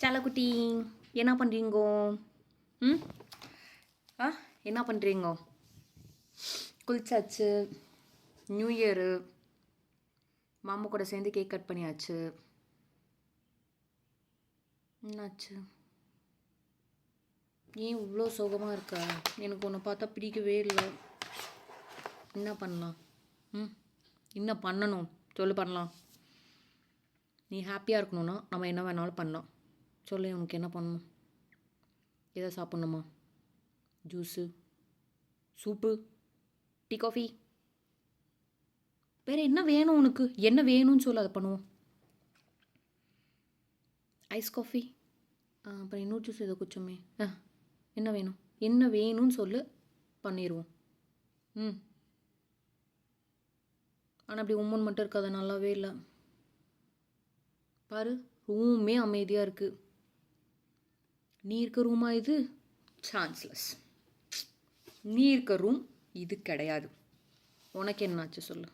செல்லக்குட்டி என்ன பண்ணுறீங்கோ? ம் என்ன பண்ணுறீங்கோ? குளிச்சாச்சு, நியூ இயரு, மாமா கூட சேர்ந்து கேக் கட் பண்ணியாச்சு. என்னாச்சு? ஏன் இவ்வளோ சோகமாக இருக்கா? எனக்கு உன்னை பார்த்தா பிடிக்கவே இல்லை. என்ன பண்ணலாம்? என்ன பண்ணணும் சொல்லு, பண்ணலாம். நீ ஹாப்பியாக இருக்கணும்னா நம்ம என்ன வேணாலும் பண்ணலாம். சொல்லு, உனக்கு என்ன பண்ணணும்? எதை சாப்பிட்ணுமா? ஜூஸு, சூப்பு, டீ, காஃபி, வேறு என்ன வேணும் உனக்கு? என்ன வேணும்னு சொல்லு, அதை பண்ணுவோம். ஐஸ் காஃபி, அப்புறம் இன்னொரு ஜூஸ் ஏதோ குச்சோமே. என்ன வேணும்? என்ன வேணும்னு சொல்லு, பண்ணிடுவோம். ஆனால் அப்படி உம்மன் மட்டும் இருக்காது, நல்லாவே இல்லை. பாரு, ரூமே அமைதியாக இருக்குது. நீ இருக்க ரூமா இது? சான்ஸ்லெஸ். நீ இருக்க ரூம் இது கிடையாது. உனக்கு என்னாச்சு சொல்லு.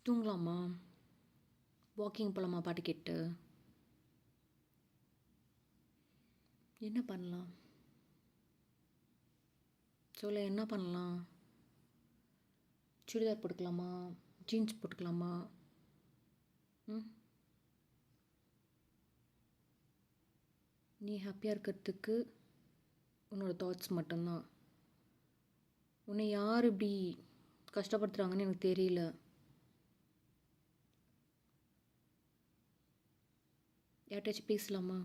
தூங்கலாமா? வாக்கிங் போகலாமா பாட்டு கேட்டு? என்ன பண்ணலாம் சொல்ல? என்ன பண்ணலாம்? சுடிதார் போட்டுக்கலாமா? ஜீன்ஸ் போட்டுக்கலாமா? நீ ஹாப்பியாக இருக்கிறதுக்கு உன்னோட தாட்ஸ் மட்டும்தான். உன்னை யார் இப்படி கஷ்டப்படுத்துகிறாங்கன்னு எனக்கு தெரியல. யார்ட்டாச்சும் பேசலாமா?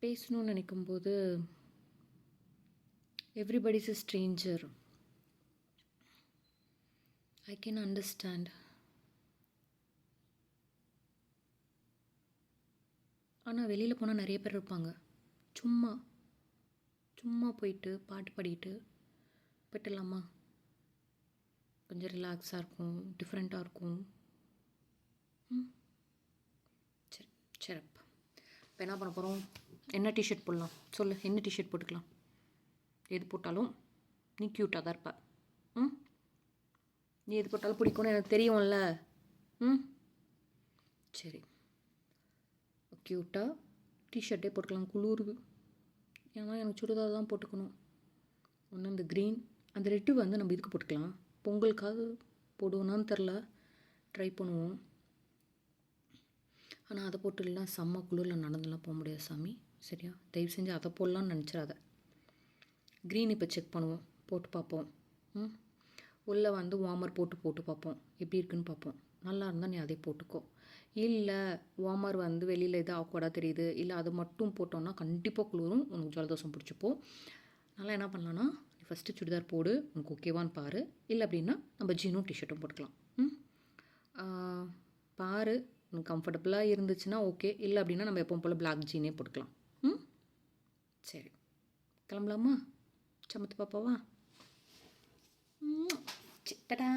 பேசணும்னு நினைக்கும்போது everybody is a stranger. I can understand. ஆனால் வெளியில் போனால் நிறைய பேர் இருப்பாங்க. சும்மா சும்மா போயிட்டு பாட்டு பாடிட்டு போய்ட்டுலாமா? கொஞ்சம் ரிலாக்ஸாக இருக்கும், டிஃப்ரெண்ட்டாக இருக்கும். சரி சரிப்பா. இப்போ என்ன பண்ண போகிறோம்? என்ன டிஷர்ட் போடலாம் சொல்லு? என்ன டிஷர்ட் போட்டுக்கலாம்? எது போட்டாலும் நீ க்யூட்டாக தான் இருப்ப. நீ எது போட்டாலும் பிடிக்கும்னு எனக்கு தெரியும்ல. சரி, க்யூட்டாக டிஷர்ட்டே போட்டுக்கலாம். குளிருது. ஏன்னா எனக்கு சுடிதார் தான் போட்டுக்கணும். ஒன்று இந்த க்ரீன், அந்த ரெட்டு வந்து நம்ம இதுக்கு போட்டுக்கலாம். பொங்கலுக்காவது போடுவோன்னான்னு தெரில, ட்ரை பண்ணுவோம். ஆனால் அதை போட்டுலாம் செம்ம குளிரில் நடந்துலாம் போக முடியாது சாமி. சரியா? தயவு செஞ்சு அதை போடலான்னு நினச்சிடாத. க்ரீன் இப்போ செக் பண்ணுவோம், போட்டு பார்ப்போம். உள்ளே வந்து வார்மர் போட்டு பார்ப்போம், எப்படி இருக்குன்னு பார்ப்போம். நல்லா இருந்தால் நீ அதே போட்டுக்கோ. இல்லை வார்மர் வந்து வெளியில் இது ஆக்வர்டாக தெரியுது, இல்லை அது மட்டும் போட்டோன்னா கண்டிப்பாக குளிரும், உனக்கு ஜலதோஷம் பிடிச்சிப்போ. நல்லா என்ன பண்ணலான்னா, நீ ஃபஸ்ட்டு சுடிதார் போடு, உனக்கு ஓகேவான்னு பாரு. இல்லை அப்படின்னா நம்ம ஜீனும் டிஷர்ட்டும் போட்டுக்கலாம். பாரு, உனக்கு கம்ஃபர்டபுளாக இருந்துச்சுன்னா ஓகே. இல்லை அப்படின்னா நம்ம எப்பவும் போல் பிளாக் ஜீனே போட்டுக்கலாம். சரி, கிளம்பலாமா? சமத்து பாப்பாவா? டடா.